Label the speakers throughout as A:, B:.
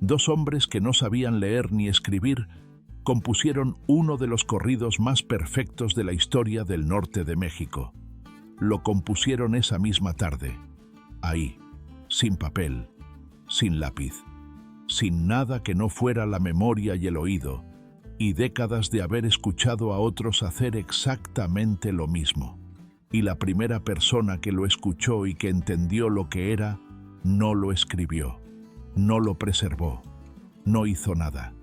A: Dos hombres que no sabían leer ni escribir compusieron uno de los corridos más perfectos de la historia del norte de México. Lo compusieron esa misma tarde, ahí, sin papel, sin lápiz, sin nada que no fuera la memoria y el oído, y décadas de haber escuchado a otros hacer exactamente lo mismo. Y la primera persona que lo escuchó y que entendió lo que era, no lo escribió, no lo preservó, no hizo nada.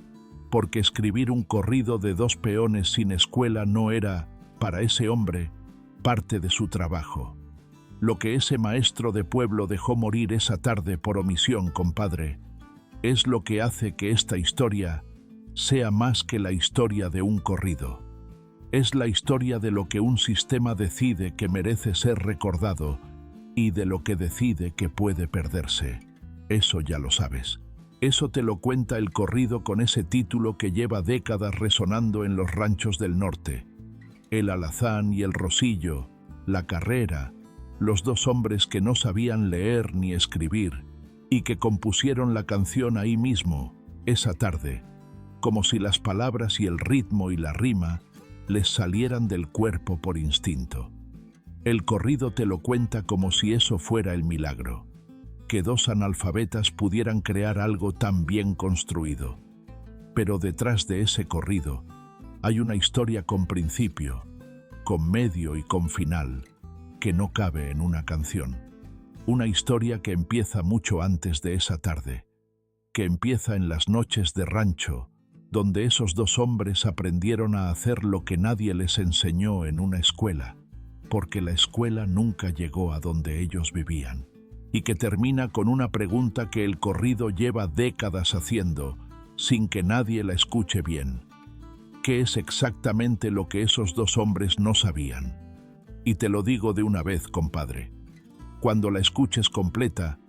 A: Porque escribir un corrido de dos peones sin escuela no era, para ese hombre, parte de su trabajo. Lo que ese maestro de pueblo dejó morir esa tarde por omisión, compadre, es lo que hace que esta historia sea más que la historia de un corrido. Es la historia de lo que un sistema decide que merece ser recordado y de lo que decide que puede perderse. Eso ya lo sabes. Eso te lo cuenta el corrido con ese título que lleva décadas resonando en los ranchos del norte. El alazán y el rosillo, la carrera, los dos hombres que no sabían leer ni escribir y que compusieron la canción ahí mismo, esa tarde, como si las palabras y el ritmo y la rima les salieran del cuerpo por instinto. El corrido te lo cuenta como si eso fuera el milagro, que dos analfabetas pudieran crear algo tan bien construido. Pero detrás de ese corrido hay una historia con principio, con medio y con final, que no cabe en una canción. Una historia que empieza mucho antes de esa tarde, que empieza en las noches de rancho, donde esos dos hombres aprendieron a hacer lo que nadie les enseñó en una escuela, porque la escuela nunca llegó a donde ellos vivían. Y que termina con una pregunta que el corrido lleva décadas haciendo, sin que nadie la escuche bien. ¿Qué es exactamente lo que esos dos hombres no sabían? Y te lo digo de una vez, compadre. Cuando la escuches completa,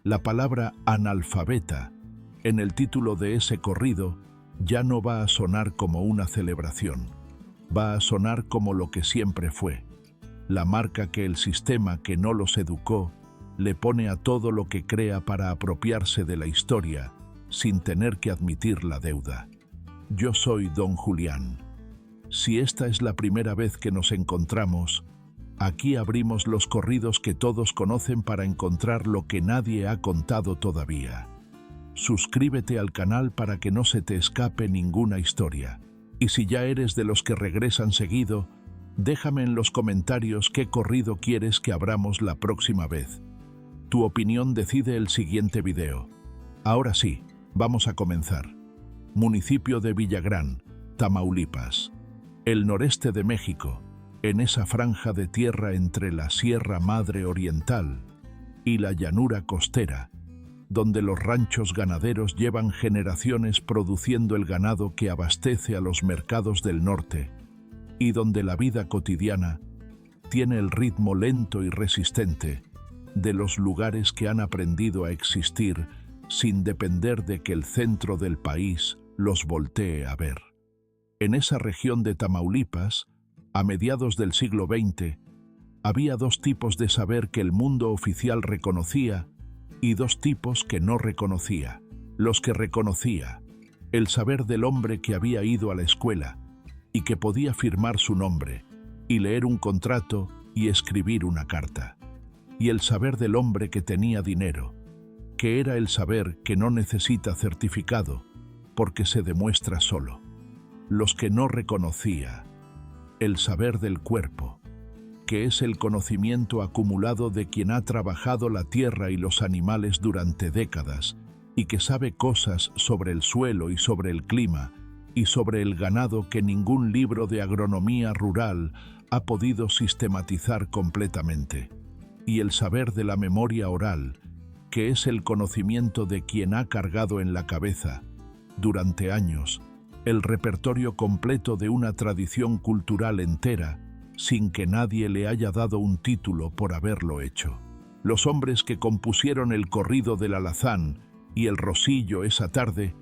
A: la palabra analfabeta en el título de ese corrido ya no va a sonar como una celebración. Va a sonar como lo que siempre fue, la marca que el sistema que no los educó le pone a todo lo que crea para apropiarse de la historia sin tener que admitir la deuda. Yo soy Don Julián. Si esta es la primera vez que nos encontramos, aquí abrimos los corridos que todos conocen para encontrar lo que nadie ha contado todavía. Suscríbete al canal para que no se te escape ninguna historia. Y si ya eres de los que regresan seguido, déjame en los comentarios qué corrido quieres que abramos la próxima vez. Tu opinión decide el siguiente video. Ahora sí, vamos a comenzar. Municipio de Villagrán, Tamaulipas. El noreste de México, en esa franja de tierra entre la Sierra Madre Oriental y la llanura costera, donde los ranchos ganaderos llevan generaciones produciendo el ganado que abastece a los mercados del norte, y donde la vida cotidiana tiene el ritmo lento y resistente de los lugares que han aprendido a existir sin depender de que el centro del país los voltee a ver. En esa región de Tamaulipas, a mediados del siglo XX, había dos tipos de saber que el mundo oficial reconocía y dos tipos que no reconocía. Los que reconocía, el saber del hombre que había ido a la escuela y que podía firmar su nombre y leer un contrato y escribir una carta. Y el saber del hombre que tenía dinero, que era el saber que no necesita certificado porque se demuestra solo. Los que no reconocía, el saber del cuerpo, que es el conocimiento acumulado de quien ha trabajado la tierra y los animales durante décadas y que sabe cosas sobre el suelo y sobre el clima y sobre el ganado que ningún libro de agronomía rural ha podido sistematizar completamente. Y el saber de la memoria oral, que es el conocimiento de quien ha cargado en la cabeza, durante años, el repertorio completo de una tradición cultural entera, sin que nadie le haya dado un título por haberlo hecho. Los hombres que compusieron el corrido del alazán y el rosillo esa tarde,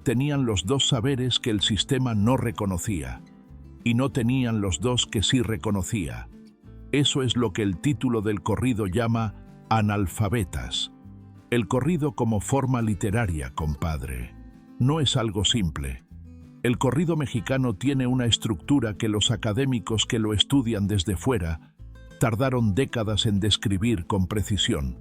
A: tenían los dos saberes que el sistema no reconocía, y no tenían los dos que sí reconocía. Eso es lo que el título del corrido llama analfabetas. El corrido como forma literaria, compadre, no es algo simple. El corrido mexicano tiene una estructura que los académicos que lo estudian desde fuera tardaron décadas en describir con precisión.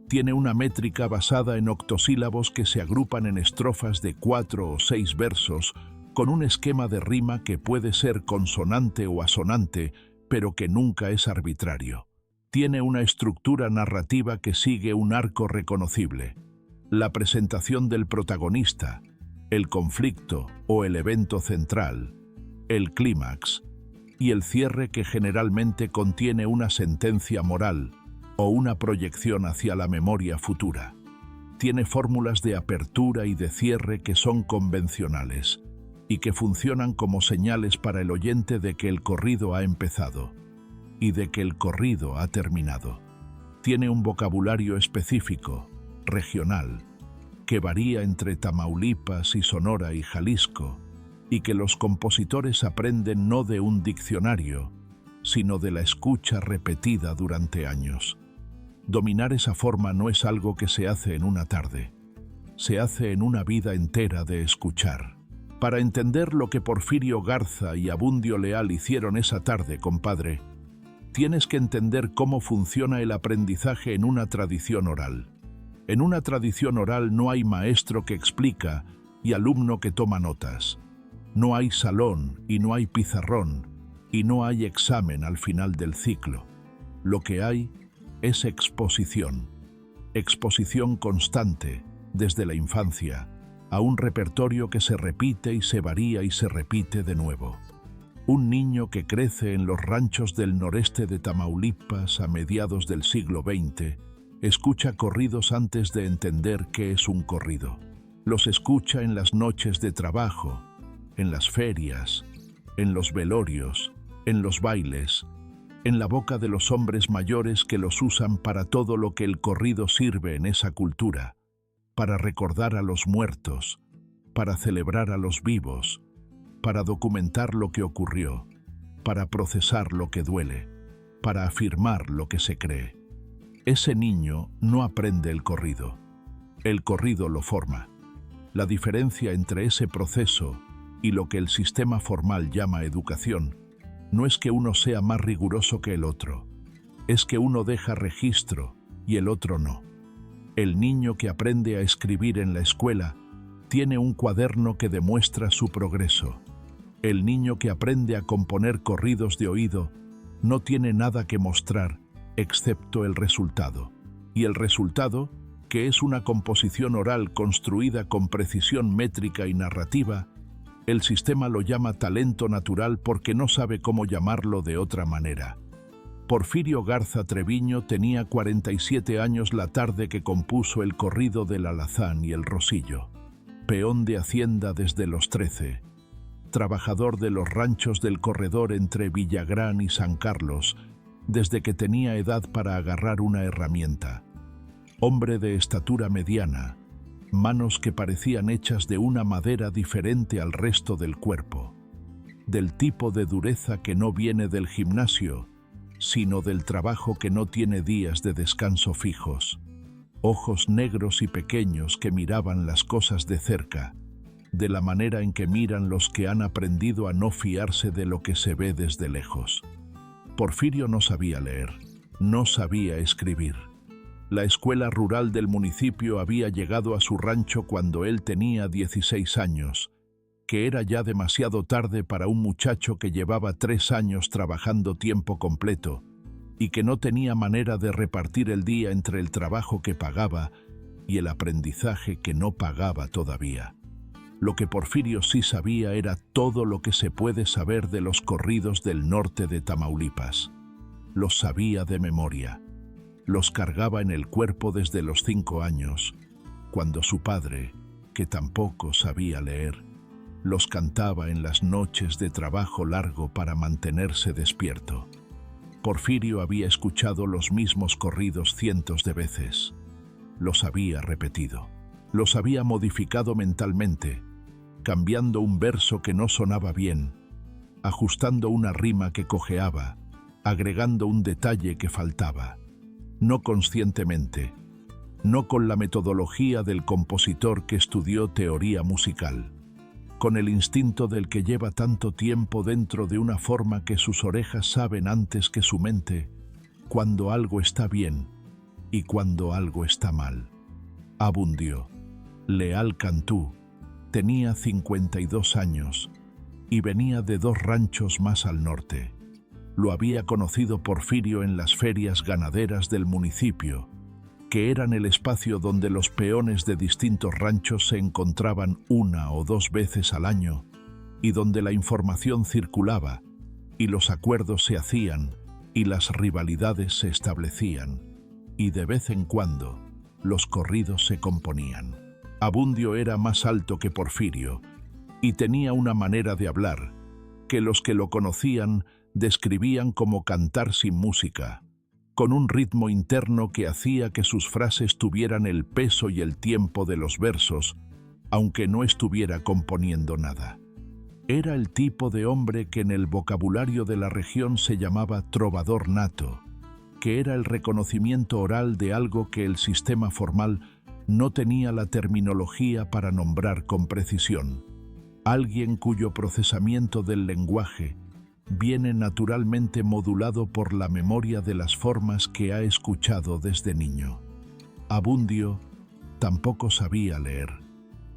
A: Tiene una métrica basada en octosílabos que se agrupan en estrofas de 4 o 6 versos, con un esquema de rima que puede ser consonante o asonante, pero que nunca es arbitrario. Tiene una estructura narrativa que sigue un arco reconocible. La presentación del protagonista, el conflicto o el evento central, el clímax, y el cierre que generalmente contiene una sentencia moral o una proyección hacia la memoria futura. Tiene fórmulas de apertura y de cierre que son convencionales y que funcionan como señales para el oyente de que el corrido ha empezado y de que el corrido ha terminado. Tiene un vocabulario específico, regional, que varía entre Tamaulipas y Sonora y Jalisco, y que los compositores aprenden no de un diccionario, sino de la escucha repetida durante años. Dominar esa forma no es algo que se hace en una tarde, se hace en una vida entera de escuchar. Para entender lo que Porfirio Garza y Abundio Leal hicieron esa tarde, compadre, tienes que entender cómo funciona el aprendizaje en una tradición oral. En una tradición oral no hay maestro que explica y alumno que toma notas. No hay salón y no hay pizarrón y no hay examen al final del ciclo. Lo que hay es exposición. Exposición constante, desde la infancia, a un repertorio que se repite y se varía y se repite de nuevo. Un niño que crece en los ranchos del noreste de Tamaulipas a mediados del siglo XX escucha corridos antes de entender qué es un corrido. Los escucha en las noches de trabajo, en las ferias, en los velorios, en los bailes, en la boca de los hombres mayores que los usan para todo lo que el corrido sirve en esa cultura, para recordar a los muertos, para celebrar a los vivos, para documentar lo que ocurrió, para procesar lo que duele, para afirmar lo que se cree. Ese niño no aprende el corrido lo forma. La diferencia entre ese proceso y lo que el sistema formal llama educación no es que uno sea más riguroso que el otro, es que uno deja registro y el otro no. El niño que aprende a escribir en la escuela tiene un cuaderno que demuestra su progreso. El niño que aprende a componer corridos de oído no tiene nada que mostrar excepto el resultado. Y el resultado, que es una composición oral construida con precisión métrica y narrativa, el sistema lo llama talento natural porque no sabe cómo llamarlo de otra manera. Porfirio Garza Treviño tenía 47 años la tarde que compuso el corrido del Alazán y el Rosillo. Peón de hacienda desde los 13, trabajador de los ranchos del corredor entre Villagrán y San Carlos, desde que tenía edad para agarrar una herramienta. Hombre de estatura mediana, manos que parecían hechas de una madera diferente al resto del cuerpo, del tipo de dureza que no viene del gimnasio, sino del trabajo que no tiene días de descanso fijos. Ojos negros y pequeños que miraban las cosas de cerca, de la manera en que miran los que han aprendido a no fiarse de lo que se ve desde lejos. Porfirio no sabía leer, no sabía escribir. La escuela rural del municipio había llegado a su rancho cuando él tenía 16 años, que era ya demasiado tarde para un muchacho que llevaba 3 años trabajando tiempo completo y que no tenía manera de repartir el día entre el trabajo que pagaba y el aprendizaje que no pagaba todavía. Lo que Porfirio sí sabía era todo lo que se puede saber de los corridos del norte de Tamaulipas. Los sabía de memoria. Los cargaba en el cuerpo desde los 5 años, cuando su padre, que tampoco sabía leer, los cantaba en las noches de trabajo largo para mantenerse despierto. Porfirio había escuchado los mismos corridos cientos de veces. Los había repetido. Los había modificado mentalmente, cambiando un verso que no sonaba bien, ajustando una rima que cojeaba, agregando un detalle que faltaba. No conscientemente, no con la metodología del compositor que estudió teoría musical, con el instinto del que lleva tanto tiempo dentro de una forma que sus orejas saben antes que su mente cuando algo está bien y cuando algo está mal. Abundio Leal Cantú tenía 52 años y venía de 2 ranchos más al norte. Lo había conocido Porfirio en las ferias ganaderas del municipio, que eran el espacio donde los peones de distintos ranchos se encontraban 1 o 2 veces al año y donde la información circulaba y los acuerdos se hacían y las rivalidades se establecían y de vez en cuando los corridos se componían. Abundio era más alto que Porfirio y tenía una manera de hablar que los que lo conocían describían como cantar sin música, con un ritmo interno que hacía que sus frases tuvieran el peso y el tiempo de los versos, aunque no estuviera componiendo nada. Era el tipo de hombre que en el vocabulario de la región se llamaba trovador nato, que era el reconocimiento oral de algo que el sistema formal no tenía la terminología para nombrar con precisión. Alguien cuyo procesamiento del lenguaje viene naturalmente modulado por la memoria de las formas que ha escuchado desde niño. Abundio tampoco sabía leer,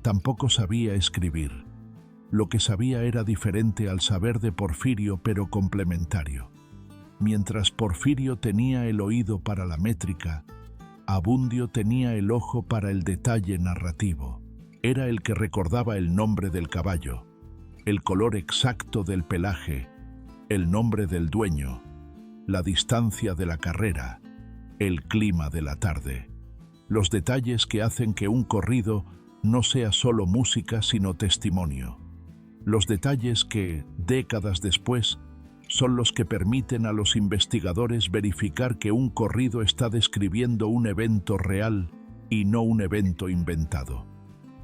A: tampoco sabía escribir. Lo que sabía era diferente al saber de Porfirio, pero complementario. Mientras Porfirio tenía el oído para la métrica, Abundio tenía el ojo para el detalle narrativo. Era el que recordaba el nombre del caballo, el color exacto del pelaje, el nombre del dueño, la distancia de la carrera, el clima de la tarde. Los detalles que hacen que un corrido no sea solo música sino testimonio. Los detalles que, décadas después, son los que permiten a los investigadores verificar que un corrido está describiendo un evento real y no un evento inventado.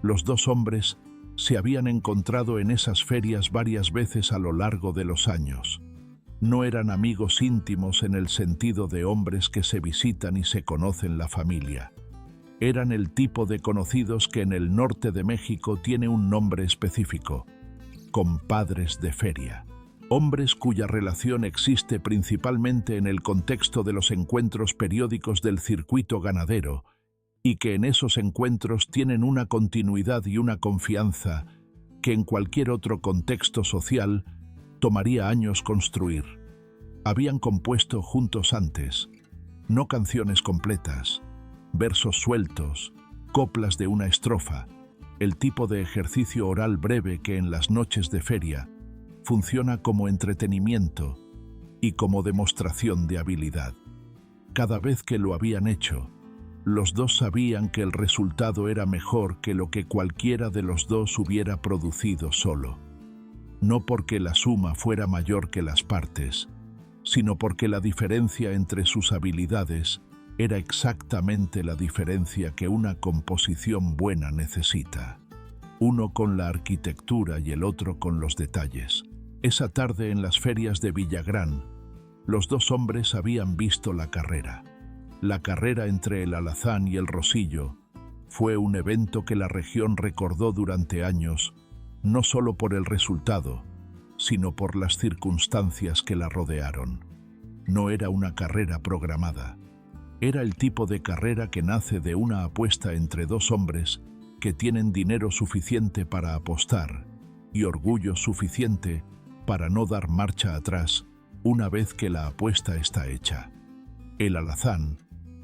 A: Los 2 hombres se habían encontrado en esas ferias varias veces a lo largo de los años. No eran amigos íntimos en el sentido de hombres que se visitan y se conocen la familia. Eran el tipo de conocidos que en el norte de México tiene un nombre específico: compadres de feria. Hombres cuya relación existe principalmente en el contexto de los encuentros periódicos del circuito ganadero y que en esos encuentros tienen una continuidad y una confianza que en cualquier otro contexto social tomaría años construir. Habían compuesto juntos antes, no canciones completas, versos sueltos, coplas de una estrofa, el tipo de ejercicio oral breve que en las noches de feria funciona como entretenimiento y como demostración de habilidad. Cada vez que lo habían hecho, los 2 sabían que el resultado era mejor que lo que cualquiera de los 2 hubiera producido solo. No porque la suma fuera mayor que las partes, sino porque la diferencia entre sus habilidades era exactamente la diferencia que una composición buena necesita. Uno con la arquitectura y el otro con los detalles. Esa tarde en las ferias de Villagrán, los 2 hombres habían visto la carrera. La carrera entre el Alazán y el Rosillo fue un evento que la región recordó durante años, no solo por el resultado, sino por las circunstancias que la rodearon. No era una carrera programada. Era el tipo de carrera que nace de una apuesta entre 2 hombres que tienen dinero suficiente para apostar y orgullo suficiente para no dar marcha atrás una vez que la apuesta está hecha. El Alazán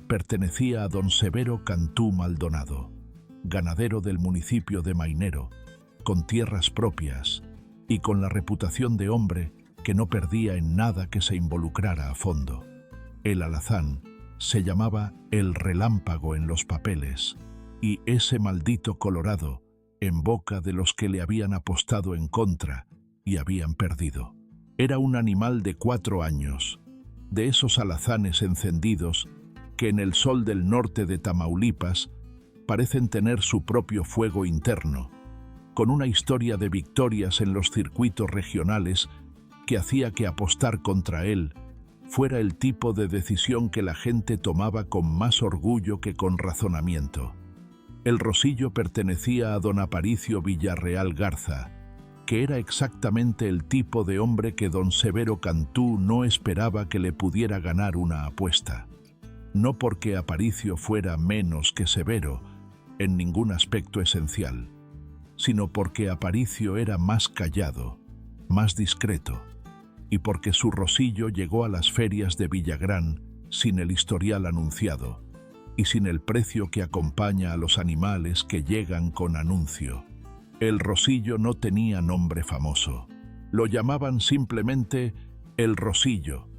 A: pertenecía a don Severo Cantú Maldonado, ganadero del municipio de Mainero, con tierras propias y con la reputación de hombre que no perdía en nada que se involucrara a fondo. El Alazán se llamaba el Relámpago en los papeles, y ese maldito Colorado en boca de los que le habían apostado en contra y habían perdido. Era un animal de 4 años, de esos alazanes encendidos que en el sol del norte de Tamaulipas parecen tener su propio fuego interno, con una historia de victorias en los circuitos regionales que hacía que apostar contra él fuera el tipo de decisión que la gente tomaba con más orgullo que con razonamiento. El rosillo pertenecía a don Aparicio Villarreal Garza, que era exactamente el tipo de hombre que don Severo Cantú no esperaba que le pudiera ganar una apuesta. No porque Aparicio fuera menos que Severo, en ningún aspecto esencial, sino porque Aparicio era más callado, más discreto, y porque su rosillo llegó a las ferias de Villagrán sin el historial anunciado y sin el precio que acompaña a los animales que llegan con anuncio. El rosillo no tenía nombre famoso. Lo llamaban simplemente el rosillo,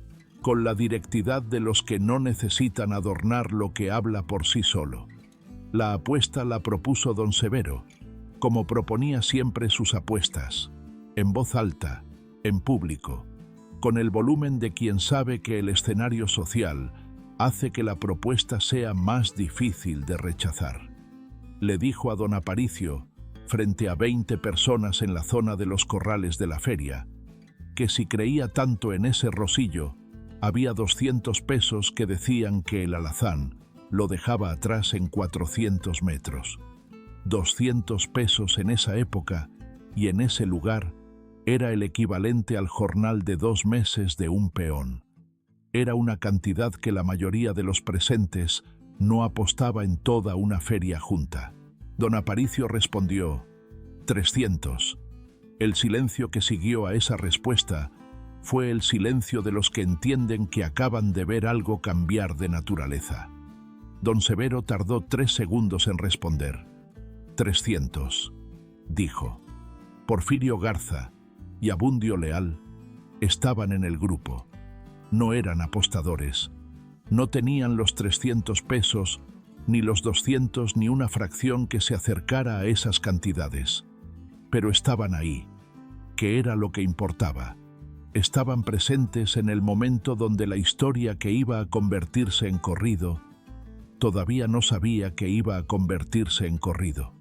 A: con la directidad de los que no necesitan adornar lo que habla por sí solo. La apuesta la propuso don Severo, como proponía siempre sus apuestas, en voz alta, en público, con el volumen de quien sabe que el escenario social hace que la propuesta sea más difícil de rechazar. Le dijo a don Aparicio, frente a 20 personas en la zona de los corrales de la feria, que si creía tanto en ese rosillo, había 200 pesos que decían que el alazán lo dejaba atrás en 400 metros. 200 pesos en esa época y en ese lugar era el equivalente al jornal de 2 meses de un peón. Era una cantidad que la mayoría de los presentes no apostaba en toda una feria junta. Don Aparicio respondió, 300. El silencio que siguió a esa respuesta fue el silencio de los que entienden que acaban de ver algo cambiar de naturaleza. Don Severo tardó 3 segundos en responder. 300, dijo. Porfirio Garza y Abundio Leal estaban en el grupo. No eran apostadores. No tenían los 300 pesos, ni los 200, ni una fracción que se acercara a esas cantidades. Pero estaban ahí, que era lo que importaba. Estaban presentes en el momento donde la historia que iba a convertirse en corrido todavía no sabía que iba a convertirse en corrido.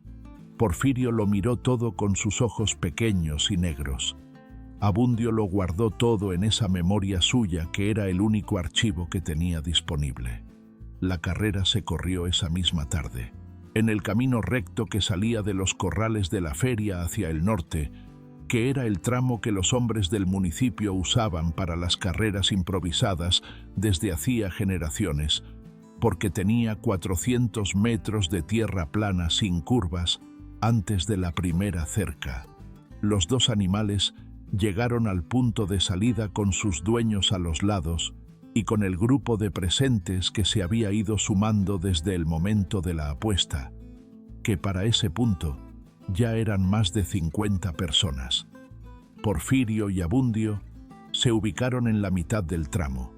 A: Porfirio lo miró todo con sus ojos pequeños y negros. Abundio lo guardó todo en esa memoria suya que era el único archivo que tenía disponible. La carrera se corrió esa misma tarde. En el camino recto que salía de los corrales de la feria hacia el norte, que era el tramo que los hombres del municipio usaban para las carreras improvisadas desde hacía generaciones, porque tenía 400 metros de tierra plana sin curvas antes de la primera cerca. Los dos animales llegaron al punto de salida con sus dueños a los lados y con el grupo de presentes que se había ido sumando desde el momento de la apuesta, que para ese punto ya eran más de 50 personas. Porfirio y Abundio se ubicaron en la mitad del tramo,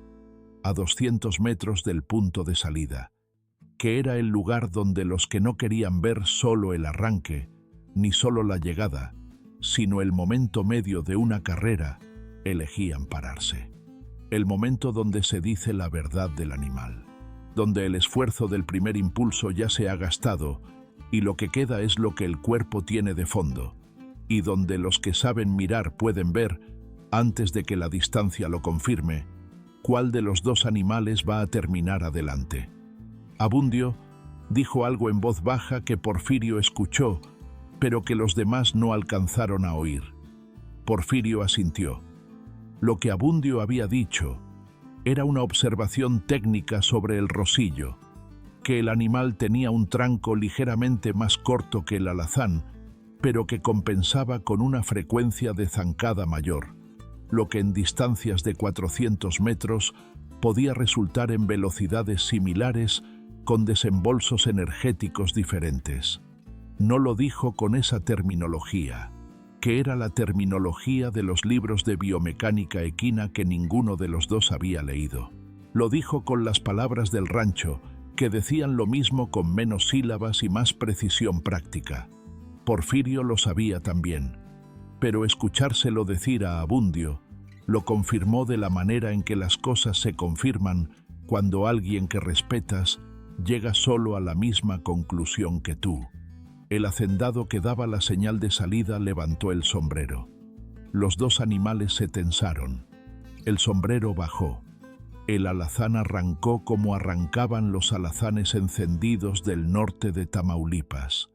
A: a 200 metros del punto de salida, que era el lugar donde los que no querían ver solo el arranque, ni solo la llegada, sino el momento medio de una carrera, elegían pararse. El momento donde se dice la verdad del animal, donde el esfuerzo del primer impulso ya se ha gastado y lo que queda es lo que el cuerpo tiene de fondo, y donde los que saben mirar pueden ver, antes de que la distancia lo confirme, cuál de los dos animales va a terminar adelante. Abundio dijo algo en voz baja que Porfirio escuchó, pero que los demás no alcanzaron a oír. Porfirio asintió. Lo que Abundio había dicho era una observación técnica sobre el rosillo, que el animal tenía un tranco ligeramente más corto que el alazán, pero que compensaba con una frecuencia de zancada mayor, lo que en distancias de 400 metros podía resultar en velocidades similares con desembolsos energéticos diferentes. No lo dijo con esa terminología, que era la terminología de los libros de biomecánica equina que ninguno de los dos había leído. Lo dijo con las palabras del rancho, que decían lo mismo con menos sílabas y más precisión práctica. Porfirio lo sabía también, pero escuchárselo decir a Abundio lo confirmó de la manera en que las cosas se confirman cuando alguien que respetas llega solo a la misma conclusión que tú. El hacendado que daba la señal de salida levantó el sombrero. Los dos animales se tensaron. El sombrero bajó. el alazán arrancó como arrancaban los alazanes encendidos del norte de Tamaulipas,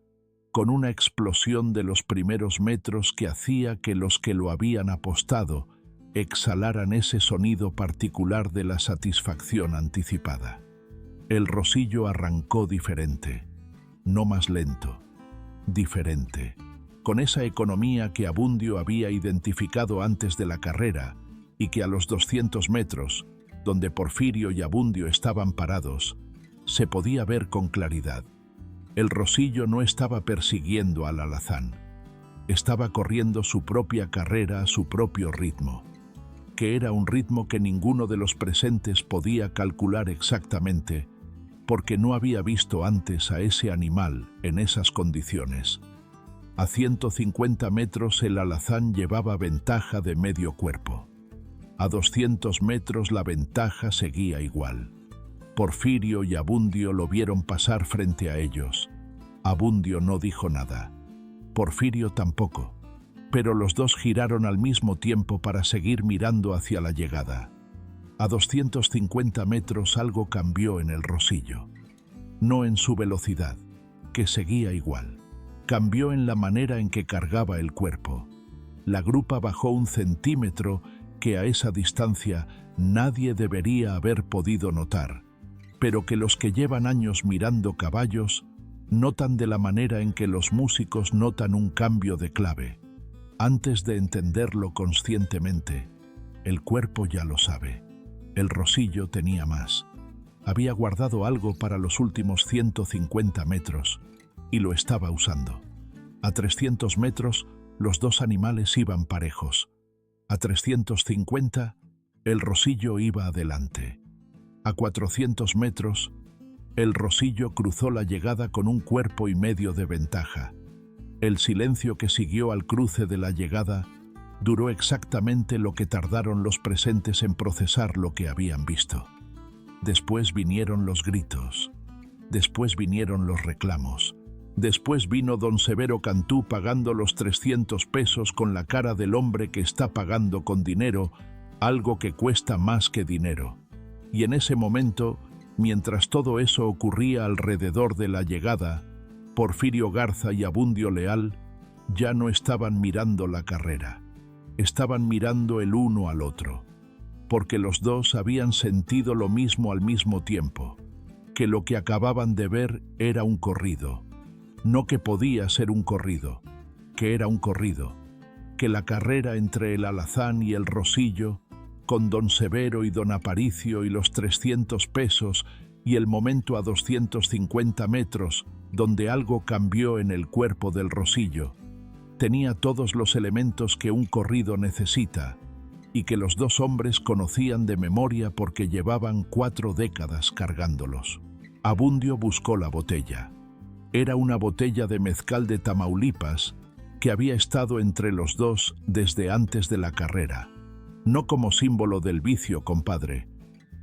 A: con una explosión de los primeros metros que hacía que los que lo habían apostado exhalaran ese sonido particular de la satisfacción anticipada. El Rosillo arrancó diferente, no más lento, diferente, con esa economía que Abundio había identificado antes de la carrera y que a los 200 metros, donde Porfirio y Abundio estaban parados, se podía ver con claridad. El Rosillo no estaba persiguiendo al alazán, estaba corriendo su propia carrera a su propio ritmo, que era un ritmo que ninguno de los presentes podía calcular exactamente, porque no había visto antes a ese animal en esas condiciones. A 150 metros el alazán llevaba ventaja de medio cuerpo. A 200 metros la ventaja seguía igual. Porfirio y Abundio lo vieron pasar frente a ellos. Abundio no dijo nada. Porfirio tampoco. Pero los dos giraron al mismo tiempo para seguir mirando hacia la llegada. A 250 metros algo cambió en el Rosillo. No en su velocidad, que seguía igual. Cambió en la manera en que cargaba el cuerpo. La grupa bajó 1 centímetro que a esa distancia nadie debería haber podido notar, pero que los que llevan años mirando caballos notan de la manera en que los músicos notan un cambio de clave. Antes de entenderlo conscientemente, el cuerpo ya lo sabe. El Rosillo tenía más. Había guardado algo para los últimos 150 metros y lo estaba usando. A 300 metros, los dos animales iban parejos. A 350, el Rosillo iba adelante. A 400 metros, el Rosillo cruzó la llegada con 1,5 cuerpos de ventaja. El silencio que siguió al cruce de la llegada duró exactamente lo que tardaron los presentes en procesar lo que habían visto. Después vinieron los gritos. Después vinieron los reclamos. Después vino don Severo Cantú pagando los 300 pesos con la cara del hombre que está pagando con dinero algo que cuesta más que dinero. Y en ese momento, mientras todo eso ocurría alrededor de la llegada, Porfirio Garza y Abundio Leal ya no estaban mirando la carrera. Estaban mirando el uno al otro, porque los dos habían sentido lo mismo al mismo tiempo, que lo que acababan de ver era un corrido. No que podía ser un corrido, que era un corrido, que la carrera entre el alazán y el Rosillo, con don Severo y don Aparicio y los 300 pesos y el momento a 250 metros, donde algo cambió en el cuerpo del Rosillo, tenía todos los elementos que un corrido necesita y que los dos hombres conocían de memoria porque llevaban 4 décadas cargándolos. Abundio buscó la botella. Era una botella de mezcal de Tamaulipas que había estado entre los dos desde antes de la carrera, no como símbolo del vicio, compadre,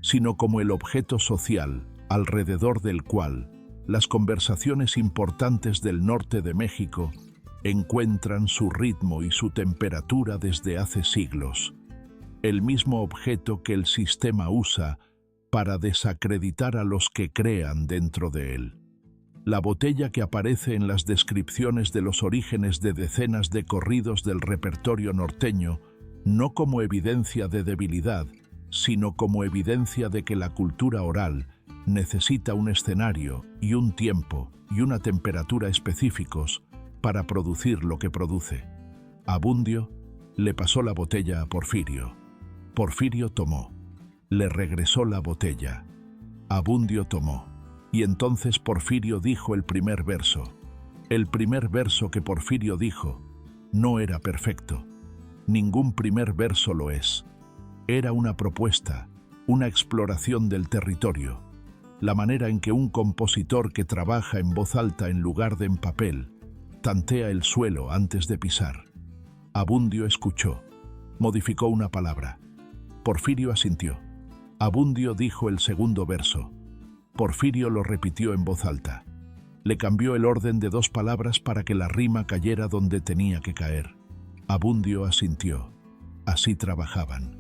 A: sino como el objeto social alrededor del cual las conversaciones importantes del norte de México encuentran su ritmo y su temperatura desde hace siglos. El mismo objeto que el sistema usa para desacreditar a los que crean dentro de él. La botella que aparece en las descripciones de los orígenes de decenas de corridos del repertorio norteño, no como evidencia de debilidad, sino como evidencia de que la cultura oral necesita un escenario y un tiempo y una temperatura específicos para producir lo que produce. Abundio le pasó la botella a Porfirio. Porfirio tomó. Le regresó la botella. Abundio tomó. Y entonces Porfirio dijo el primer verso. El primer verso que Porfirio dijo no era perfecto. Ningún primer verso lo es. Era una propuesta, una exploración del territorio, la manera en que un compositor que trabaja en voz alta en lugar de en papel, tantea el suelo antes de pisar. Abundio escuchó, modificó una palabra. Porfirio asintió. Abundio dijo el segundo verso. Porfirio lo repitió en voz alta. Le cambió el orden de 2 palabras para que la rima cayera donde tenía que caer. Abundio asintió. Así trabajaban.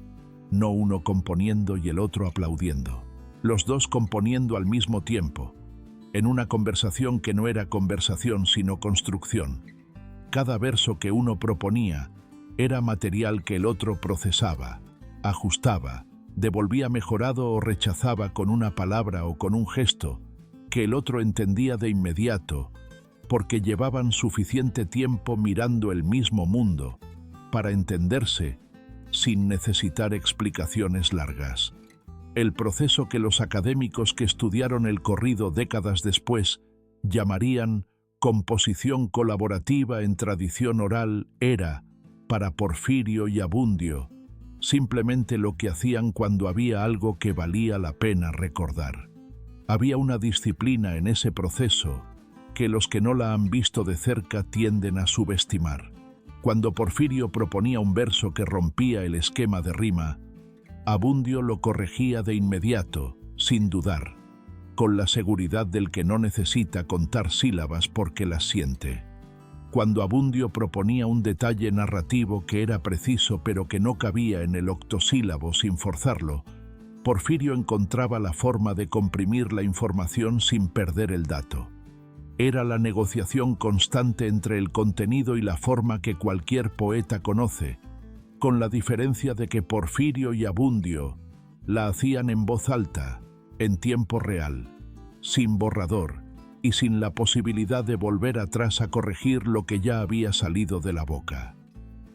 A: no uno componiendo y el otro aplaudiendo. Los dos componiendo al mismo tiempo, en una conversación que no era conversación sino construcción. Cada verso que uno proponía era material que el otro procesaba, ajustaba, devolvía mejorado o rechazaba con una palabra o con un gesto que el otro entendía de inmediato, porque llevaban suficiente tiempo mirando el mismo mundo para entenderse sin necesitar explicaciones largas. El proceso que los académicos que estudiaron el corrido décadas después llamarían composición colaborativa en tradición oral era, para Porfirio y Abundio, simplemente lo que hacían cuando había algo que valía la pena recordar. Había una disciplina en ese proceso que los que no la han visto de cerca tienden a subestimar. Cuando Porfirio proponía un verso que rompía el esquema de rima, Abundio lo corregía de inmediato, sin dudar, con la seguridad del que no necesita contar sílabas porque las siente. Cuando Abundio proponía un detalle narrativo que era preciso pero que no cabía en el octosílabo sin forzarlo, Porfirio encontraba la forma de comprimir la información sin perder el dato. Era la negociación constante entre el contenido y la forma que cualquier poeta conoce, con la diferencia de que Porfirio y Abundio la hacían en voz alta, en tiempo real, sin borrador y sin la posibilidad de volver atrás a corregir lo que ya había salido de la boca.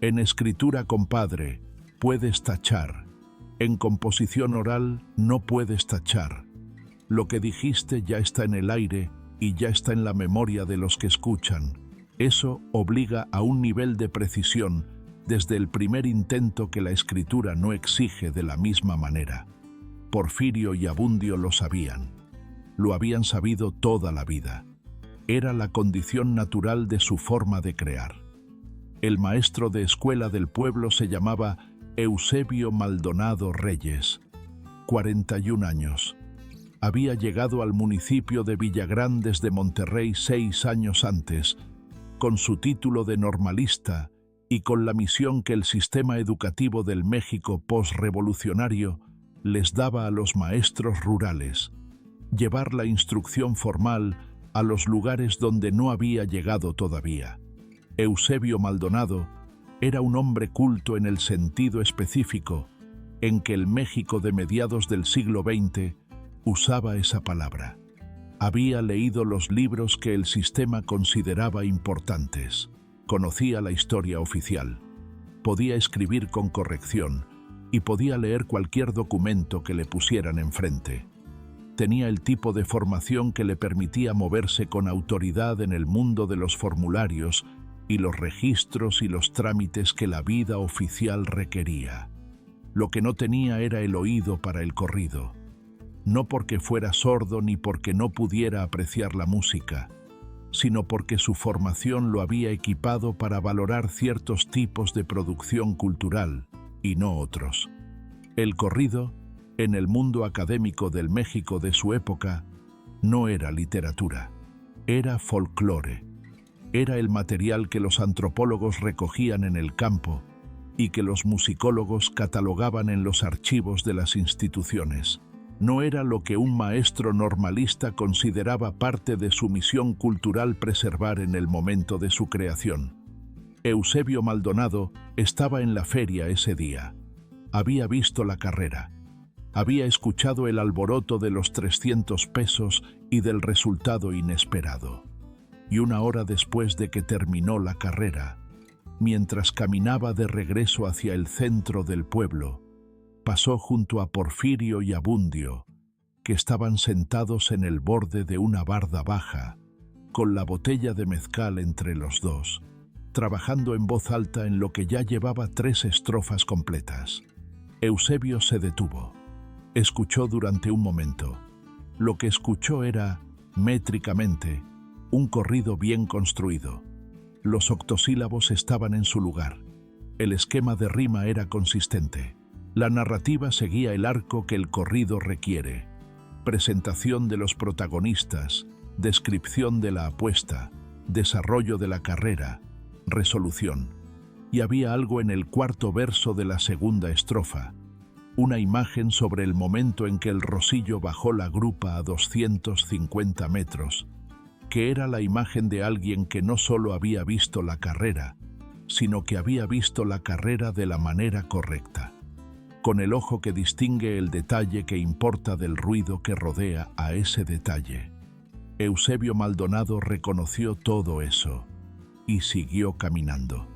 A: En escritura, compadre, puedes tachar. En composición oral no puedes tachar. Lo que dijiste ya está en el aire y ya está en la memoria de los que escuchan. Eso obliga a un nivel de precisión desde el primer intento que la escritura no exige de la misma manera. Porfirio y Abundio lo sabían. Lo habían sabido toda la vida. Era la condición natural de su forma de crear. El maestro de escuela del pueblo se llamaba Eusebio Maldonado Reyes, 41 años. Había llegado al municipio de Villagrán desde Monterrey 6 años antes, con su título de normalista y con la misión que el sistema educativo del México posrevolucionario les daba a los maestros rurales: llevar la instrucción formal a los lugares donde no había llegado todavía. Eusebio Maldonado era un hombre culto en el sentido específico en que el México de mediados del siglo XX usaba esa palabra. Había leído los libros que el sistema consideraba importantes. Conocía la historia oficial. Podía escribir con corrección y podía leer cualquier documento que le pusieran enfrente. Tenía el tipo de formación que le permitía moverse con autoridad en el mundo de los formularios y los registros y los trámites que la vida oficial requería. Lo que no tenía era el oído para el corrido. No porque fuera sordo ni porque no pudiera apreciar la música, sino porque su formación lo había equipado para valorar ciertos tipos de producción cultural y no otros. El corrido, en el mundo académico del México de su época, no era literatura, era folclore. Era el material que los antropólogos recogían en el campo y que los musicólogos catalogaban en los archivos de las instituciones. No era lo que un maestro normalista consideraba parte de su misión cultural preservar en el momento de su creación. Eusebio Maldonado estaba en la feria ese día. Había visto la carrera. Había escuchado el alboroto de los 300 pesos y del resultado inesperado. Y una hora después de que terminó la carrera, mientras caminaba de regreso hacia el centro del pueblo, pasó junto a Porfirio y Abundio, que estaban sentados en el borde de una barda baja, con la botella de mezcal entre los dos, trabajando en voz alta en lo que ya llevaba 3 estrofas completas. Eusebio se detuvo. Escuchó durante un momento. Lo que escuchó era, métricamente, un corrido bien construido. Los octosílabos estaban en su lugar. El esquema de rima era consistente. La narrativa seguía el arco que el corrido requiere. Presentación de los protagonistas, descripción de la apuesta, desarrollo de la carrera, resolución. Y había algo en el cuarto verso de la segunda estrofa una imagen sobre el momento en que el Rosillo bajó la grupa a 250 metros, que era la imagen de alguien que no solo había visto la carrera, sino que había visto la carrera de la manera correcta, con el ojo que distingue el detalle que importa del ruido que rodea a ese detalle. Eusebio Maldonado reconoció todo eso y siguió caminando.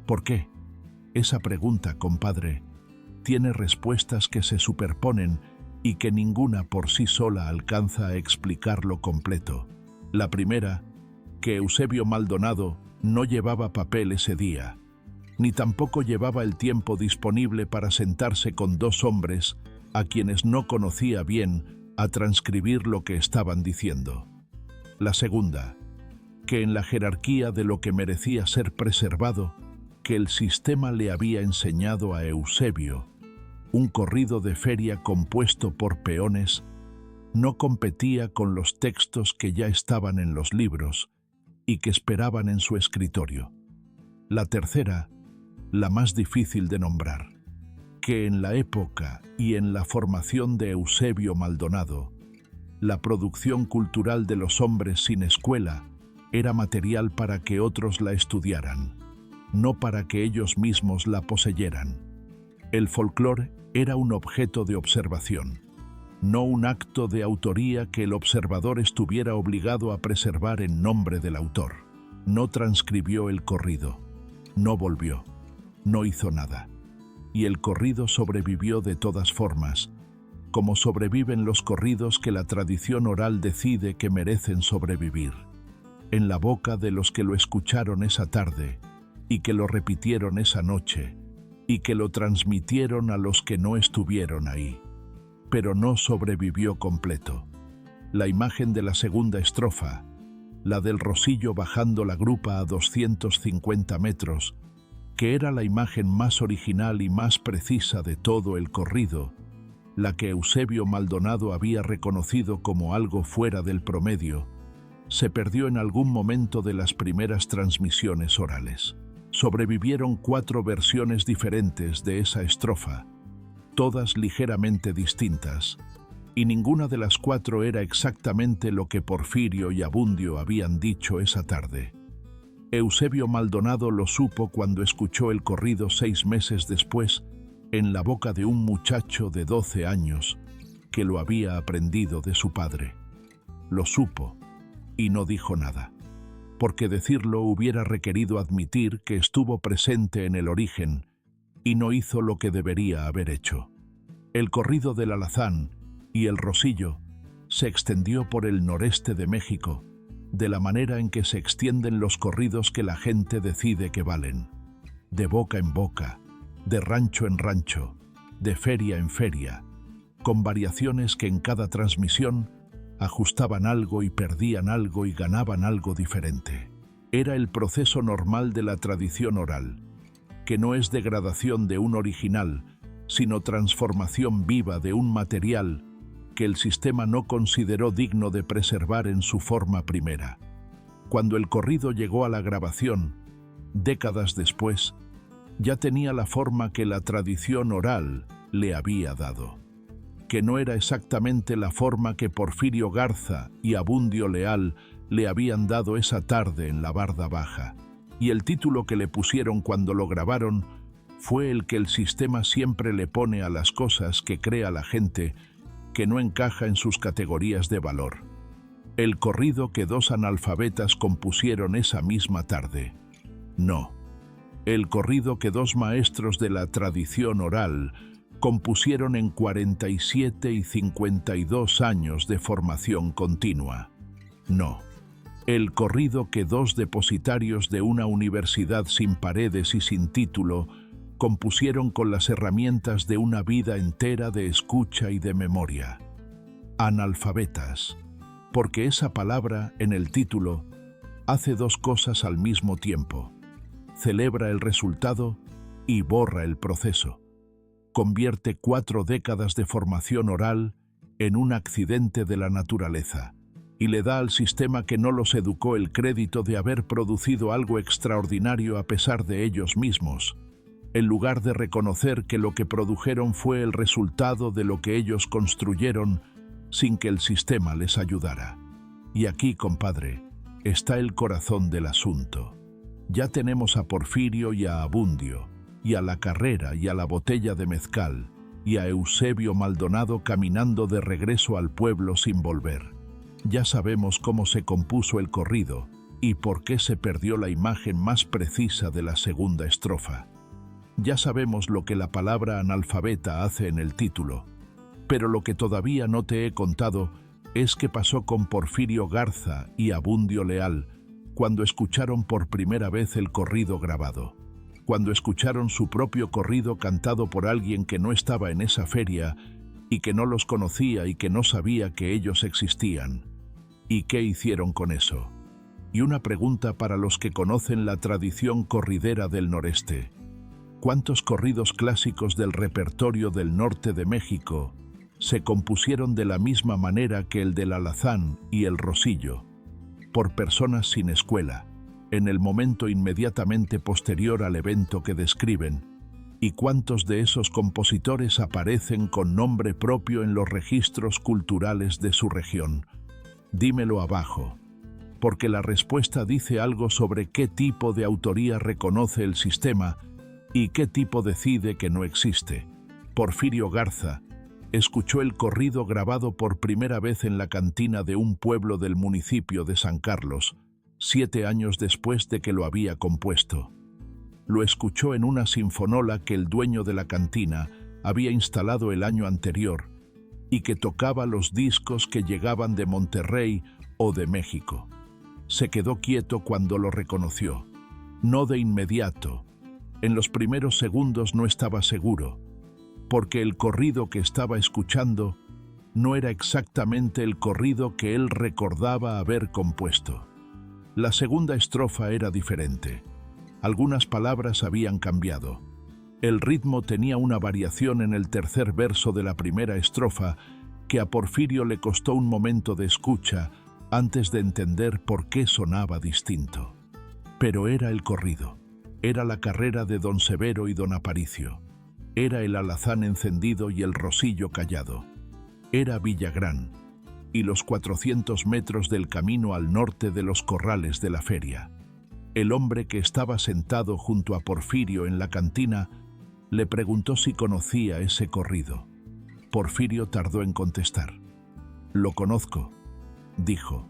A: ¿Por qué? Esa pregunta, compadre, tiene respuestas que se superponen y que ninguna por sí sola alcanza a explicarlo completo. La primera, que Eusebio Maldonado no llevaba papel ese día, ni tampoco llevaba el tiempo disponible para sentarse con dos hombres a quienes no conocía bien a transcribir lo que estaban diciendo. La segunda, que en la jerarquía de lo que merecía ser preservado, que el sistema le había enseñado a Eusebio, un corrido de feria compuesto por peones, no competía con los textos que ya estaban en los libros y que esperaban en su escritorio. La tercera, la más difícil de nombrar, que en la época y en la formación de Eusebio Maldonado, la producción cultural de los hombres sin escuela era material para que otros la estudiaran, no para que ellos mismos la poseyeran. El folclore era un objeto de observación, no un acto de autoría que el observador estuviera obligado a preservar en nombre del autor. No transcribió el corrido, no volvió, no hizo nada. Y el corrido sobrevivió de todas formas, como sobreviven los corridos que la tradición oral decide que merecen sobrevivir, en la boca de los que lo escucharon esa tarde y que lo repitieron esa noche y que lo transmitieron a los que no estuvieron ahí. Pero no sobrevivió completo. La imagen de la segunda estrofa, la del Rosillo bajando la grupa a 250 metros, que era la imagen más original y más precisa de todo el corrido, la que Eusebio Maldonado había reconocido como algo fuera del promedio, se perdió en algún momento de las primeras transmisiones orales. Sobrevivieron 4 versiones diferentes de esa estrofa, todas ligeramente distintas, y ninguna de las 4 era exactamente lo que Porfirio y Abundio habían dicho esa tarde. Eusebio Maldonado lo supo cuando escuchó el corrido 6 meses después, en la boca de un muchacho de 12 años que lo había aprendido de su padre. Lo supo y no dijo nada, porque decirlo hubiera requerido admitir que estuvo presente en el origen y no hizo lo que debería haber hecho. El corrido del alazán y el rosillo se extendió por el noreste de México, de la manera en que se extienden los corridos que la gente decide que valen, de boca en boca, de rancho en rancho, de feria en feria, con variaciones que en cada transmisión ajustaban algo y perdían algo y ganaban algo diferente. Era el proceso normal de la tradición oral, que no es degradación de un original, sino transformación viva de un material que el sistema no consideró digno de preservar en su forma primera. Cuando el corrido llegó a la grabación, décadas después, ya tenía la forma que la tradición oral le había dado, que no era exactamente la forma que Porfirio Garza y Abundio Leal le habían dado esa tarde en la Barda Baja, y el título que le pusieron cuando lo grabaron fue el que el sistema siempre le pone a las cosas que crea la gente que no encaja en sus categorías de valor. El corrido que 2 analfabetas compusieron esa misma tarde. No. El corrido que 2 maestros de la tradición oral compusieron en 47 y 52 años de formación continua. No. El corrido que 2 depositarios de una universidad sin paredes y sin título compusieron con las herramientas de una vida entera de escucha y de memoria. Analfabetas, porque esa palabra en el título hace 2 cosas al mismo tiempo. Celebra el resultado y borra el proceso. Convierte 4 décadas de formación oral en un accidente de la naturaleza y le da al sistema que no los educó el crédito de haber producido algo extraordinario a pesar de ellos mismos, en lugar de reconocer que lo que produjeron fue el resultado de lo que ellos construyeron sin que el sistema les ayudara. Y aquí, compadre, está el corazón del asunto. Ya tenemos a Porfirio y a Abundio, y a la carrera y a la botella de mezcal, y a Eusebio Maldonado caminando de regreso al pueblo sin volver. Ya sabemos cómo se compuso el corrido y por qué se perdió la imagen más precisa de la segunda estrofa. Ya sabemos lo que la palabra analfabeta hace en el título, pero lo que todavía no te he contado es qué pasó con Porfirio Garza y Abundio Leal cuando escucharon por primera vez el corrido grabado, cuando escucharon su propio corrido cantado por alguien que no estaba en esa feria y que no los conocía y que no sabía que ellos existían. ¿Y qué hicieron con eso? Y una pregunta para los que conocen la tradición corridera del noreste. ¿Cuántos corridos clásicos del repertorio del norte de México se compusieron de la misma manera que el del alazán y el rosillo, por personas sin escuela, en el momento inmediatamente posterior al evento que describen? ¿Y cuántos de esos compositores aparecen con nombre propio en los registros culturales de su región? Dímelo abajo, porque la respuesta dice algo sobre qué tipo de autoría reconoce el sistema y qué tipo decide que no existe. Porfirio Garza escuchó el corrido grabado por primera vez en la cantina de un pueblo del municipio de San Carlos, 7 años después de que lo había compuesto. Lo escuchó en una sinfonola que el dueño de la cantina había instalado el año anterior y que tocaba los discos que llegaban de Monterrey o de México. Se quedó quieto cuando lo reconoció. No de inmediato. En los primeros segundos no estaba seguro, porque el corrido que estaba escuchando no era exactamente el corrido que él recordaba haber compuesto. La segunda estrofa era diferente. Algunas palabras habían cambiado. El ritmo tenía una variación en el tercer verso de la primera estrofa que a Porfirio le costó un momento de escucha antes de entender por qué sonaba distinto. Pero era el corrido. Era la carrera de don Severo y don Aparicio. Era el alazán encendido y el rosillo callado. Era Villagrán y los 400 metros del camino al norte de los corrales de la feria. El hombre que estaba sentado junto a Porfirio en la cantina le preguntó si conocía ese corrido. Porfirio tardó en contestar. «Lo conozco», dijo.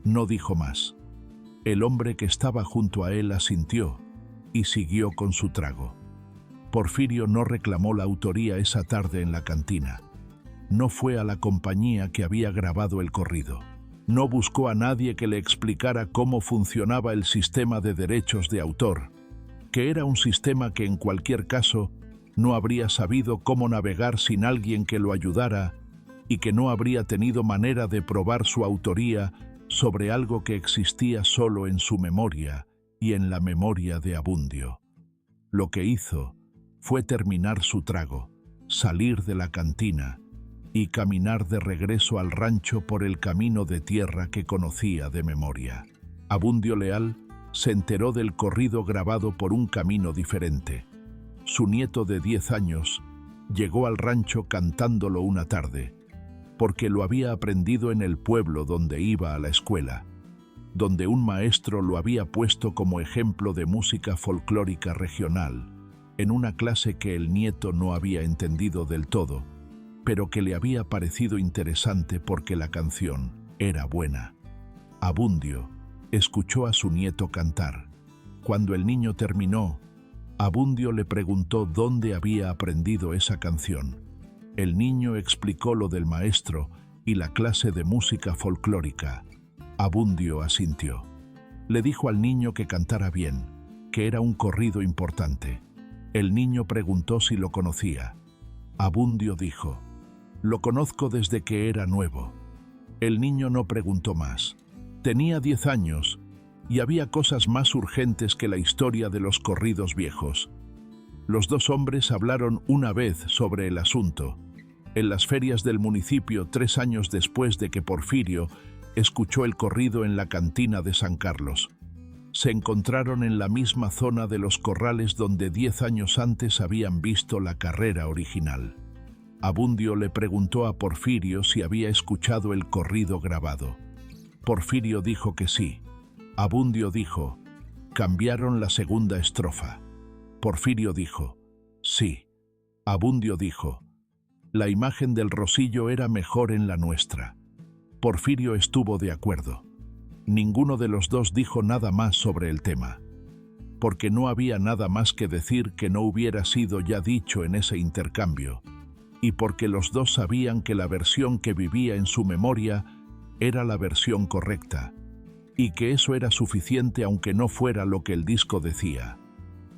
A: No dijo más. El hombre que estaba junto a él asintió y siguió con su trago. Porfirio no reclamó la autoría esa tarde en la cantina. No fue a la compañía que había grabado el corrido. No buscó a nadie que le explicara cómo funcionaba el sistema de derechos de autor, que era un sistema que en cualquier caso no habría sabido cómo navegar sin alguien que lo ayudara y que no habría tenido manera de probar su autoría sobre algo que existía solo en su memoria y en la memoria de Abundio. Lo que hizo fue terminar su trago, salir de la cantina y caminar de regreso al rancho por el camino de tierra que conocía de memoria. Abundio Leal se enteró del corrido grabado por un camino diferente. Su nieto de 10 años llegó al rancho cantándolo una tarde, porque lo había aprendido en el pueblo donde iba a la escuela, donde un maestro lo había puesto como ejemplo de música folclórica regional, en una clase que el nieto no había entendido del todo, pero que le había parecido interesante porque la canción era buena. Abundio escuchó a su nieto cantar. Cuando el niño terminó, Abundio le preguntó dónde había aprendido esa canción. El niño explicó lo del maestro y la clase de música folclórica. Abundio asintió. Le dijo al niño que cantara bien, que era un corrido importante. El niño preguntó si lo conocía. Abundio dijo: «Lo conozco desde que era nuevo». El niño no preguntó más. Tenía 10 años y había cosas más urgentes que la historia de los corridos viejos. Los dos hombres hablaron una vez sobre el asunto, en las ferias del municipio 3 años después de que Porfirio escuchó el corrido en la cantina de San Carlos. Se encontraron en la misma zona de los corrales donde 10 años antes habían visto la carrera original. Abundio le preguntó a Porfirio si había escuchado el corrido grabado. Porfirio dijo que sí. Abundio dijo: cambiaron la segunda estrofa. Porfirio dijo: sí. Abundio dijo: la imagen del Rosillo era mejor en la nuestra. Porfirio estuvo de acuerdo. Ninguno de los dos dijo nada más sobre el tema, porque no había nada más que decir que no hubiera sido ya dicho en ese intercambio, y porque los dos sabían que la versión que vivía en su memoria era la versión correcta, y que eso era suficiente aunque no fuera lo que el disco decía.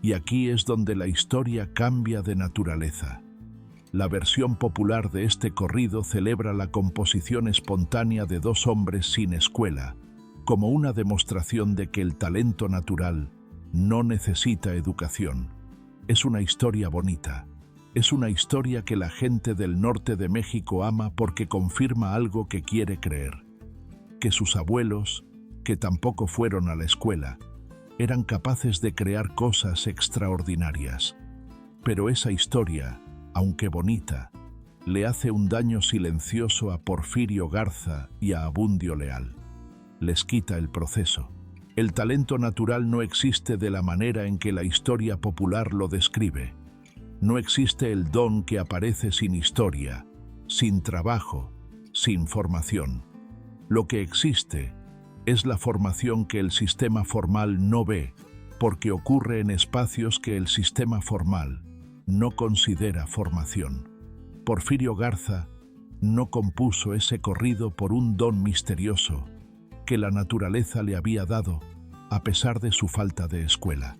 A: Y aquí es donde la historia cambia de naturaleza. La versión popular de este corrido celebra la composición espontánea de dos hombres sin escuela, como una demostración de que el talento natural no necesita educación. Es una historia bonita. Es una historia que la gente del norte de México ama porque confirma algo que quiere creer: que sus abuelos, que tampoco fueron a la escuela, eran capaces de crear cosas extraordinarias. Pero esa historia, aunque bonita, le hace un daño silencioso a Porfirio Garza y a Abundio Leal. Les quita el proceso. El talento natural no existe de la manera en que la historia popular lo describe. No existe el don que aparece sin historia, sin trabajo, sin formación. Lo que existe es la formación que el sistema formal no ve, porque ocurre en espacios que el sistema formal no considera formación. Porfirio Garza no compuso ese corrido por un don misterioso que la naturaleza le había dado a pesar de su falta de escuela.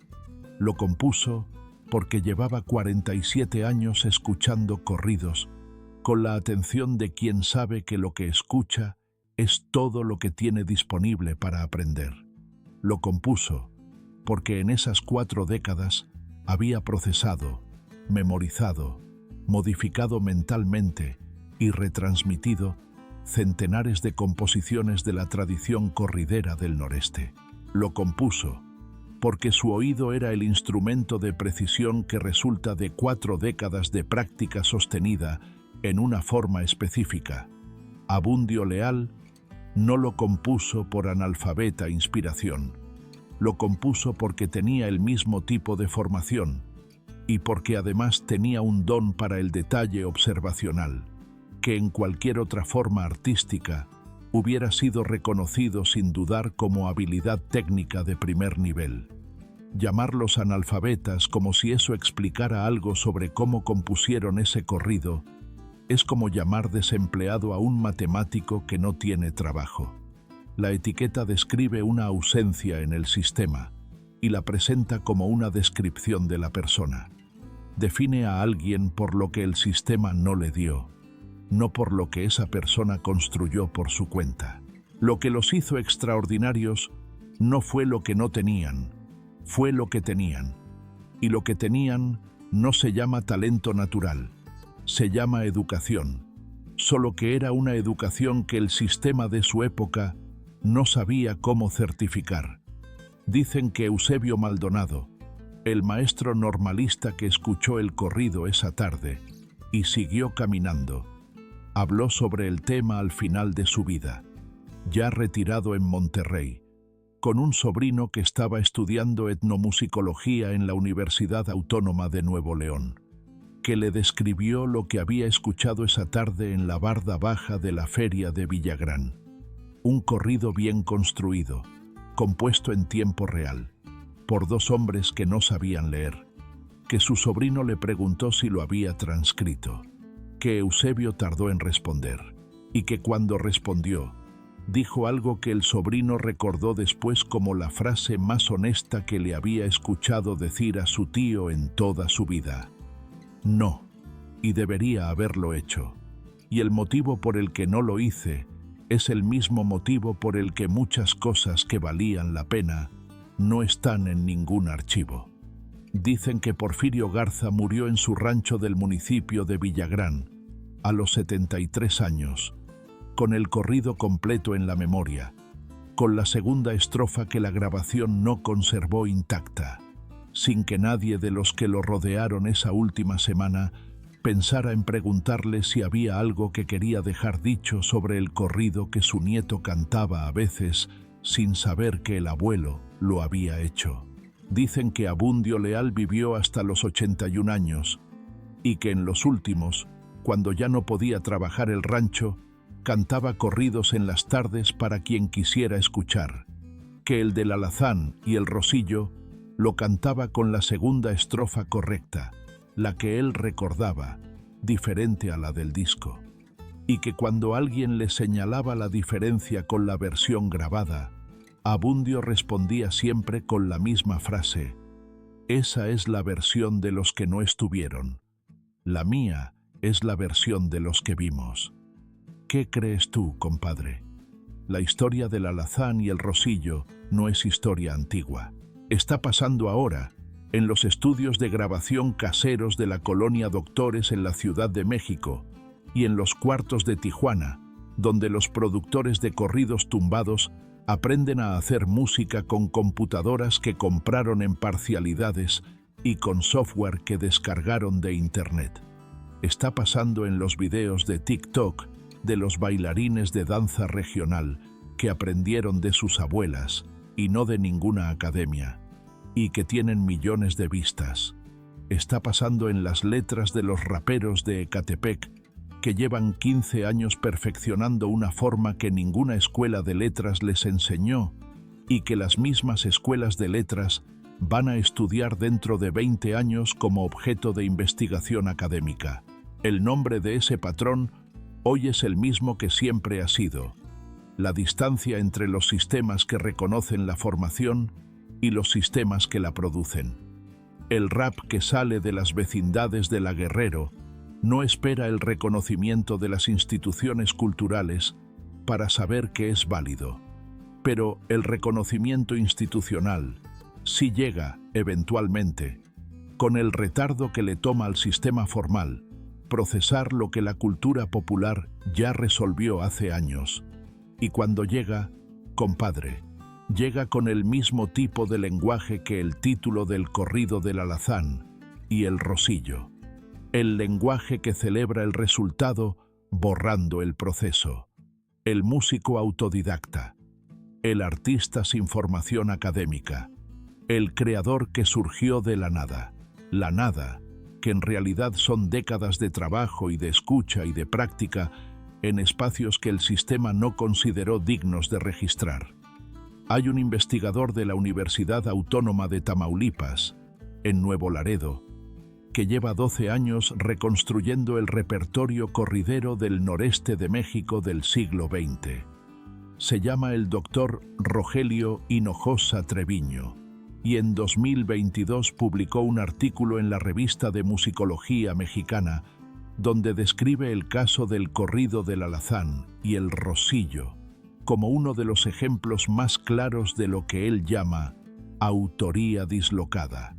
A: Lo compuso porque llevaba 47 años escuchando corridos, con la atención de quien sabe que lo que escucha es todo lo que tiene disponible para aprender. Lo compuso porque en esas 4 décadas había procesado, memorizado, modificado mentalmente y retransmitido centenares de composiciones de la tradición corridera del noreste. Lo compuso porque su oído era el instrumento de precisión que resulta de 4 décadas de práctica sostenida en una forma específica. Abundio Leal no lo compuso por analfabeta inspiración. Lo compuso porque tenía el mismo tipo de formación y porque además tenía un don para el detalle observacional, que en cualquier otra forma artística hubiera sido reconocido sin dudar como habilidad técnica de primer nivel. Llamarlos analfabetas como si eso explicara algo sobre cómo compusieron ese corrido es como llamar desempleado a un matemático que no tiene trabajo. La etiqueta describe una ausencia en el sistema y la presenta como una descripción de la persona. Define a alguien por lo que el sistema no le dio, no por lo que esa persona construyó por su cuenta. Lo que los hizo extraordinarios no fue lo que no tenían, fue lo que tenían. Y lo que tenían no se llama talento natural, se llama educación, solo que era una educación que el sistema de su época no sabía cómo certificar. Dicen que Eusebio Maldonado, el maestro normalista que escuchó el corrido esa tarde y siguió caminando, habló sobre el tema al final de su vida, ya retirado en Monterrey, con un sobrino que estaba estudiando etnomusicología en la Universidad Autónoma de Nuevo León, que le describió lo que había escuchado esa tarde en la barda baja de la feria de Villagrán. Un corrido bien construido, compuesto en tiempo real, por 2 hombres que no sabían leer, que su sobrino le preguntó si lo había transcrito, que Eusebio tardó en responder, y que cuando respondió, dijo algo que el sobrino recordó después como la frase más honesta que le había escuchado decir a su tío en toda su vida. No, y debería haberlo hecho. Y el motivo por el que no lo hice es el mismo motivo por el que muchas cosas que valían la pena no están en ningún archivo. Dicen que Porfirio Garza murió en su rancho del municipio de Villagrán, a los 73 años, con el corrido completo en la memoria, con la segunda estrofa que la grabación no conservó intacta, sin que nadie de los que lo rodearon esa última semana pensara en preguntarle si había algo que quería dejar dicho sobre el corrido que su nieto cantaba a veces sin saber que el abuelo lo había hecho. Dicen que Abundio Leal vivió hasta los 81 años y que en los últimos, cuando ya no podía trabajar el rancho, cantaba corridos en las tardes para quien quisiera escuchar, que el del alazán y el rosillo lo cantaba con la segunda estrofa correcta, la que él recordaba, diferente a la del disco, y que cuando alguien le señalaba la diferencia con la versión grabada, Abundio respondía siempre con la misma frase: «Esa es la versión de los que no estuvieron. La mía es la versión de los que vimos». ¿Qué crees tú, compadre? La historia del alazán y el rosillo no es historia antigua. Está pasando ahora, en los estudios de grabación caseros de la colonia Doctores en la Ciudad de México y en los cuartos de Tijuana, donde los productores de corridos tumbados aprenden a hacer música con computadoras que compraron en parcialidades y con software que descargaron de Internet. Está pasando en los videos de TikTok de los bailarines de danza regional que aprendieron de sus abuelas y no de ninguna academia, y que tienen millones de vistas. Está pasando en las letras de los raperos de Ecatepec, que llevan 15 años perfeccionando una forma que ninguna escuela de letras les enseñó y que las mismas escuelas de letras van a estudiar dentro de 20 años como objeto de investigación académica. El nombre de ese patrón hoy es el mismo que siempre ha sido: la distancia entre los sistemas que reconocen la formación y los sistemas que la producen. El rap que sale de las vecindades de La Guerrero no espera el reconocimiento de las instituciones culturales para saber que es válido, pero el reconocimiento institucional sí llega, eventualmente, con el retardo que le toma al sistema formal procesar lo que la cultura popular ya resolvió hace años. Y cuando llega, compadre, llega con el mismo tipo de lenguaje que el título del corrido del alazán y el rosillo. El lenguaje que celebra el resultado borrando el proceso. El músico autodidacta. El artista sin formación académica. El creador que surgió de la nada. La nada, que en realidad son décadas de trabajo y de escucha y de práctica en espacios que el sistema no consideró dignos de registrar. Hay un investigador de la Universidad Autónoma de Tamaulipas, en Nuevo Laredo, que lleva 12 años reconstruyendo el repertorio corridero del noreste de México del siglo XX. Se llama el doctor Rogelio Hinojosa Treviño, y en 2022 publicó un artículo en la Revista de Musicología Mexicana donde describe el caso del corrido del alazán y el rosillo como uno de los ejemplos más claros de lo que él llama autoría dislocada,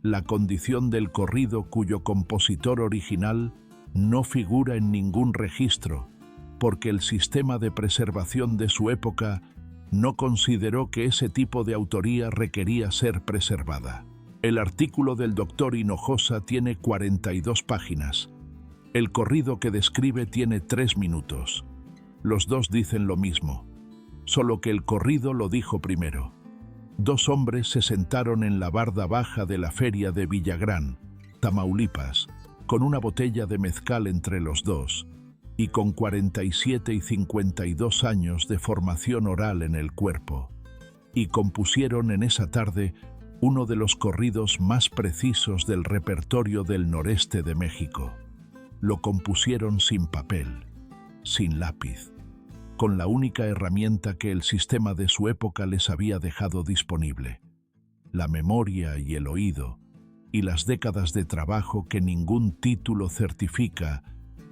A: la condición del corrido cuyo compositor original no figura en ningún registro, porque el sistema de preservación de su época no consideró que ese tipo de autoría requería ser preservada. El artículo del doctor Hinojosa tiene 42 páginas. El corrido que describe tiene 3 minutos. Los dos dicen lo mismo, solo que el corrido lo dijo primero. 2 hombres se sentaron en la barda baja de la feria de Villagrán, Tamaulipas, con una botella de mezcal entre los dos, y con 47 y 52 años de formación oral en el cuerpo, y compusieron en esa tarde uno de los corridos más precisos del repertorio del noreste de México. Lo compusieron sin papel, sin lápiz, con la única herramienta que el sistema de su época les había dejado disponible: la memoria y el oído, y las décadas de trabajo que ningún título certifica,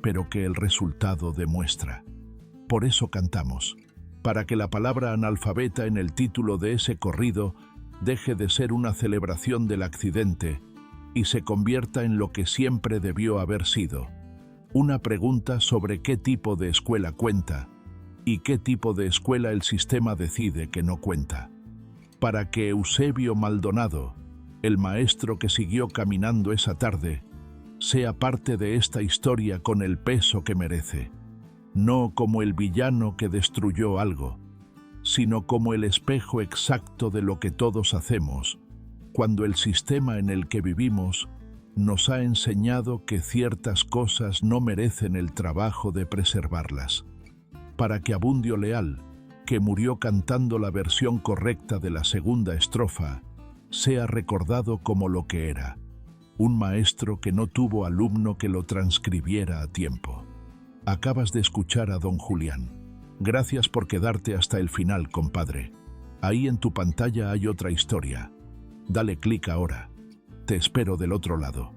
A: pero que el resultado demuestra. Por eso cantamos, para que la palabra analfabeta en el título de ese corrido deje de ser una celebración del accidente y se convierta en lo que siempre debió haber sido: una pregunta sobre qué tipo de escuela cuenta y qué tipo de escuela el sistema decide que no cuenta. Para que Eusebio Maldonado, el maestro que siguió caminando esa tarde, sea parte de esta historia con el peso que merece, no como el villano que destruyó algo, sino como el espejo exacto de lo que todos hacemos, cuando el sistema en el que vivimos nos ha enseñado que ciertas cosas no merecen el trabajo de preservarlas. Para que Abundio Leal, que murió cantando la versión correcta de la segunda estrofa, sea recordado como lo que era, un maestro que no tuvo alumno que lo transcribiera a tiempo. Acabas de escuchar a don Julián. Gracias por quedarte hasta el final, compadre. Ahí en tu pantalla hay otra historia. Dale clic ahora. Te espero del otro lado.